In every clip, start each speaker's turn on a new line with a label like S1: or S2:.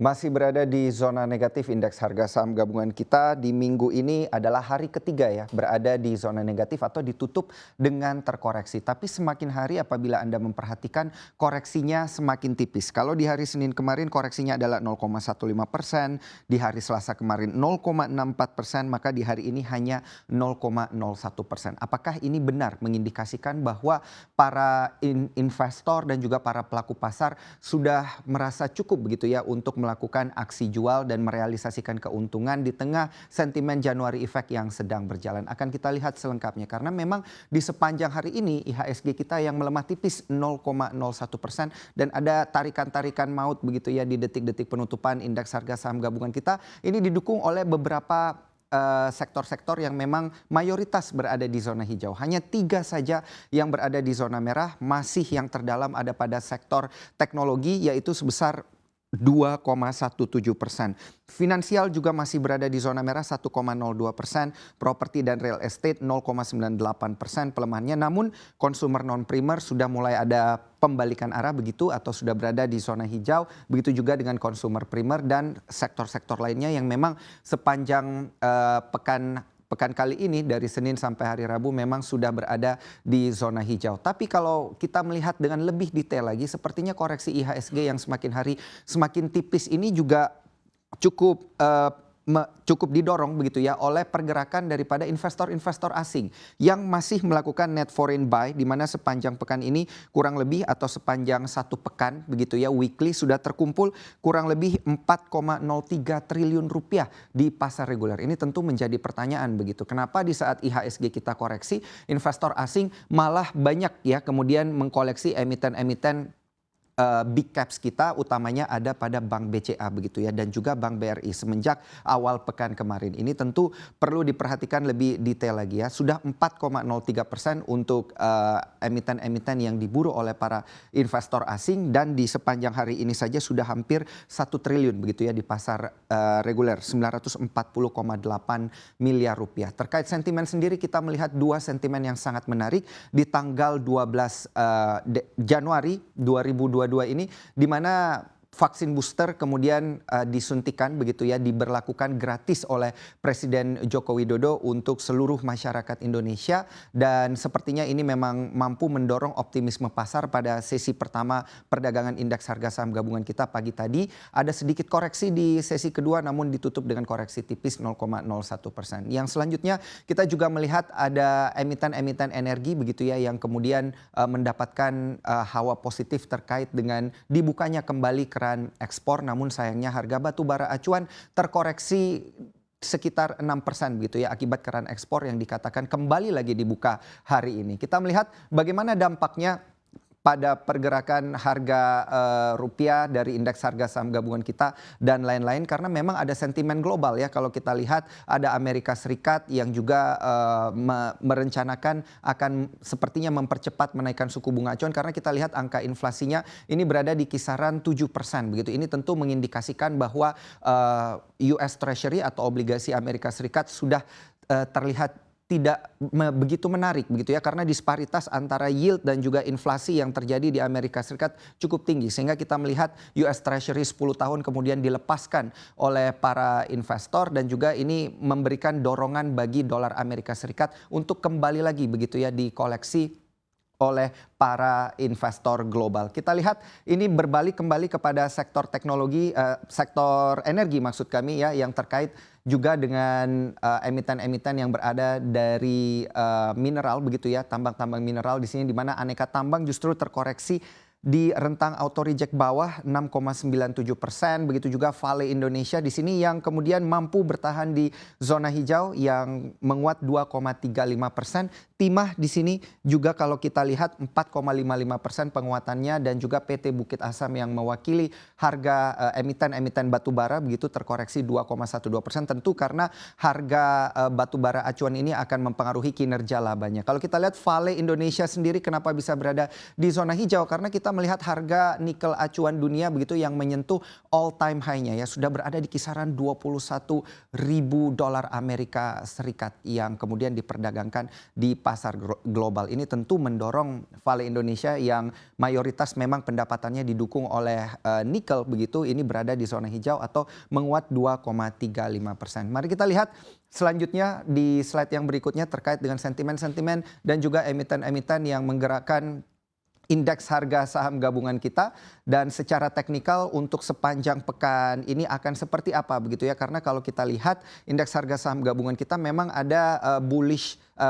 S1: Masih berada di zona negatif, indeks harga saham gabungan kita di minggu ini adalah hari ketiga ya berada di zona negatif atau ditutup dengan terkoreksi. Tapi semakin hari apabila Anda memperhatikan koreksinya semakin tipis. Kalau di hari Senin kemarin koreksinya adalah 0,15%, di hari Selasa kemarin 0,64%, maka di hari ini hanya 0,01%. Apakah ini benar mengindikasikan bahwa para investor dan juga para pelaku pasar sudah merasa cukup begitu ya untuk melakukan aksi jual dan merealisasikan keuntungan di tengah sentimen Januari Effect yang sedang berjalan. Akan kita lihat selengkapnya karena memang di sepanjang hari ini IHSG kita yang melemah tipis 0,01% dan ada tarikan-tarikan maut begitu ya di detik-detik penutupan indeks harga saham gabungan kita. Ini didukung oleh beberapa sektor-sektor yang memang mayoritas berada di zona hijau. Hanya 3 saja yang berada di zona merah, masih yang terdalam ada pada sektor teknologi yaitu sebesar 2,17%. Finansial juga masih berada di zona merah 1,02%, properti dan real estate 0,98% pelemahannya. Namun consumer non-primer sudah mulai ada pembalikan arah begitu atau sudah berada di zona hijau. Begitu juga dengan consumer primer dan sektor-sektor lainnya yang memang sepanjang pekan kali ini dari Senin sampai hari Rabu memang sudah berada di zona hijau. Tapi kalau kita melihat dengan lebih detail lagi sepertinya koreksi IHSG yang semakin hari semakin tipis ini juga cukup didorong begitu ya oleh pergerakan daripada investor-investor asing yang masih melakukan net foreign buy di mana sepanjang pekan ini kurang lebih atau sepanjang satu pekan begitu ya weekly sudah terkumpul kurang lebih 4,03 triliun rupiah di pasar reguler. Ini tentu menjadi pertanyaan begitu. Kenapa di saat IHSG kita koreksi investor asing malah banyak ya kemudian mengkoleksi emiten-emiten big caps kita utamanya ada pada Bank BCA begitu ya dan juga Bank BRI semenjak awal pekan kemarin. Ini tentu perlu diperhatikan lebih detail lagi ya. Sudah 4,03% untuk emiten-emiten yang diburu oleh para investor asing dan di sepanjang hari ini saja sudah hampir 1 triliun begitu ya di pasar reguler 940,8 miliar rupiah. Terkait sentimen sendiri kita melihat 2 sentimen yang sangat menarik di tanggal 12 Januari 2022 ini di mana vaksin booster kemudian disuntikan begitu ya diberlakukan gratis oleh Presiden Joko Widodo untuk seluruh masyarakat Indonesia dan sepertinya ini memang mampu mendorong optimisme pasar pada sesi pertama perdagangan indeks harga saham gabungan kita pagi tadi. Ada sedikit koreksi di sesi kedua namun ditutup dengan koreksi tipis 0,01%. Yang selanjutnya kita juga melihat ada emiten-emiten energi begitu ya yang kemudian mendapatkan hawa positif terkait dengan dibukanya kembali keran ekspor, namun sayangnya harga batu bara acuan terkoreksi sekitar 6% begitu ya akibat keran ekspor yang dikatakan kembali lagi dibuka hari ini. Kita melihat bagaimana dampaknya pada pergerakan harga rupiah dari indeks harga saham gabungan kita dan lain-lain karena memang ada sentimen global ya kalau kita lihat ada Amerika Serikat yang juga merencanakan akan sepertinya mempercepat menaikkan suku bunga acuan karena kita lihat angka inflasinya ini berada di kisaran 7% begitu. Ini tentu mengindikasikan bahwa US Treasury atau obligasi Amerika Serikat sudah terlihat tidak begitu menarik begitu ya karena disparitas antara yield dan juga inflasi yang terjadi di Amerika Serikat cukup tinggi sehingga kita melihat US Treasury 10 tahun kemudian dilepaskan oleh para investor dan juga ini memberikan dorongan bagi dolar Amerika Serikat untuk kembali lagi begitu ya dikoleksi oleh para investor global. Kita lihat ini berbalik kembali kepada sektor teknologi, sektor energi maksud kami ya yang terkait juga dengan emiten-emiten yang berada dari mineral begitu ya, tambang-tambang mineral di sini di mana aneka tambang justru terkoreksi di rentang auto reject bawah 6,97%, begitu juga Vale Indonesia di sini yang kemudian mampu bertahan di zona hijau yang menguat 2,35%. Timah di sini juga kalau kita lihat 4,55% penguatannya dan juga PT Bukit Asam yang mewakili harga emiten-emiten batubara begitu terkoreksi 2,12%. Tentu karena harga batubara acuan ini akan mempengaruhi kinerja labanya. Kalau kita lihat Vale Indonesia sendiri kenapa bisa berada di zona hijau karena kita kita melihat harga nikel acuan dunia begitu yang menyentuh all time high-nya ya, sudah berada di kisaran 21.000 dolar Amerika Serikat yang kemudian diperdagangkan di pasar global. Ini tentu mendorong Vale Indonesia yang mayoritas memang pendapatannya didukung oleh nikel begitu, ini berada di zona hijau atau menguat 2,35%. Mari kita lihat selanjutnya di slide yang berikutnya terkait dengan sentimen-sentimen dan juga emiten-emiten yang menggerakkan indeks harga saham gabungan kita, dan secara teknikal untuk sepanjang pekan ini akan seperti apa begitu ya, karena kalau kita lihat indeks harga saham gabungan kita memang ada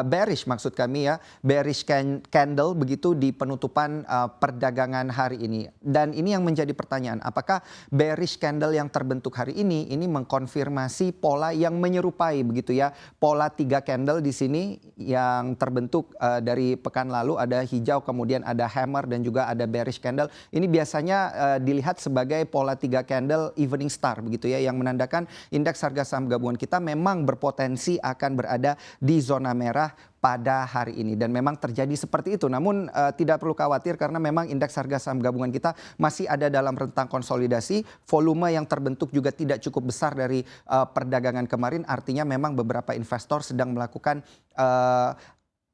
S1: bearish maksud kami ya, bearish candle begitu di penutupan perdagangan hari ini. Dan ini yang menjadi pertanyaan, apakah bearish candle yang terbentuk hari ini mengkonfirmasi pola yang menyerupai begitu ya, pola 3 candle di sini yang terbentuk dari pekan lalu, ada hijau kemudian ada hammer dan juga ada bearish candle. Ini biasanya dilihat sebagai pola 3 candle evening star begitu ya, yang menandakan indeks harga saham gabungan kita memang berpotensi akan berada di zona merah pada hari ini, dan memang terjadi seperti itu. Namun tidak perlu khawatir karena memang indeks harga saham gabungan kita masih ada dalam rentang konsolidasi. Volume yang terbentuk juga tidak cukup besar dari perdagangan kemarin, artinya memang beberapa investor sedang melakukan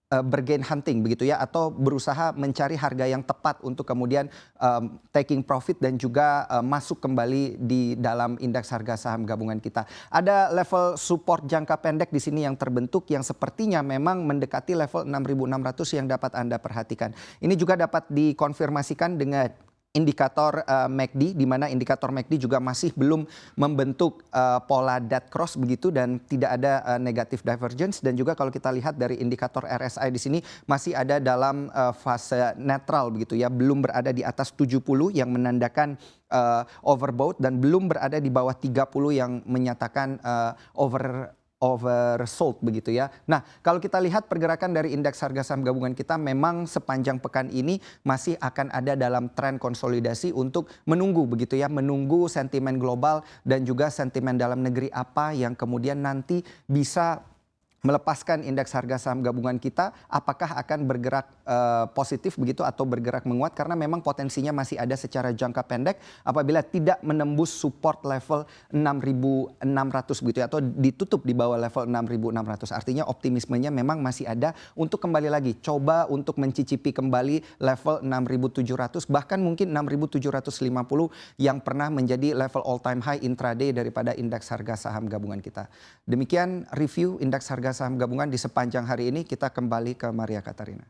S1: bargain hunting begitu ya, atau berusaha mencari harga yang tepat untuk kemudian taking profit dan juga masuk kembali di dalam indeks harga saham gabungan kita. Ada level support jangka pendek di sini yang terbentuk yang sepertinya memang mendekati level 6.600 yang dapat Anda perhatikan. Ini juga dapat dikonfirmasikan dengan indikator MACD, di mana indikator MACD juga masih belum membentuk pola dead cross begitu dan tidak ada negative divergence, dan juga kalau kita lihat dari indikator RSI di sini masih ada dalam fase netral begitu ya, belum berada di atas 70 yang menandakan overbought dan belum berada di bawah 30 yang menyatakan oversold begitu ya. Nah, kalau kita lihat pergerakan dari indeks harga saham gabungan kita memang sepanjang pekan ini masih akan ada dalam tren konsolidasi untuk menunggu begitu ya, menunggu sentimen global dan juga sentimen dalam negeri apa yang kemudian nanti bisa melepaskan indeks harga saham gabungan kita, apakah akan bergerak positif begitu atau bergerak menguat, karena memang potensinya masih ada secara jangka pendek apabila tidak menembus support level 6.600 begitu ya, atau ditutup di bawah level 6.600. Artinya optimismenya memang masih ada untuk kembali lagi coba untuk mencicipi kembali level 6.700 bahkan mungkin 6.750 yang pernah menjadi level all time high intraday daripada indeks harga saham gabungan kita. Demikian review indeks harga saham gabungan di sepanjang hari ini. Kita kembali ke Maria Katarina.